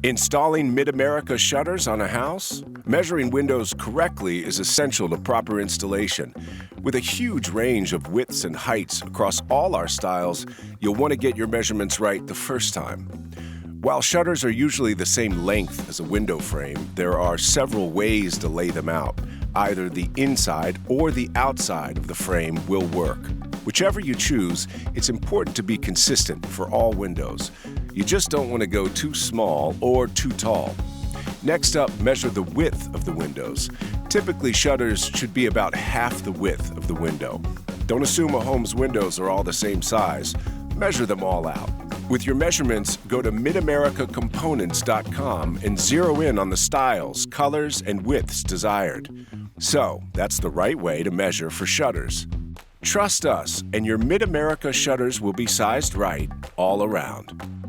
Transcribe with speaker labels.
Speaker 1: Installing Mid-America shutters on a house? Measuring windows correctly is essential to proper installation. With a huge range of widths and heights across all our styles, you'll want to get your measurements right the first time. While shutters are usually the same length as a window frame, there are several ways to lay them out. Either the inside or the outside of the frame will work. Whichever you choose, it's important to be consistent for all windows. You just don't want to go too small or too tall. Next up, measure the width of the windows. Typically, shutters should be about half the width of the window. Don't assume a home's windows are all the same size. Measure them all out. With your measurements, go to midamericacomponents.com and zero in on the styles, colors, and widths desired. So, that's the right way to measure for shutters. Trust us, and your Mid-America shutters will be sized right all around.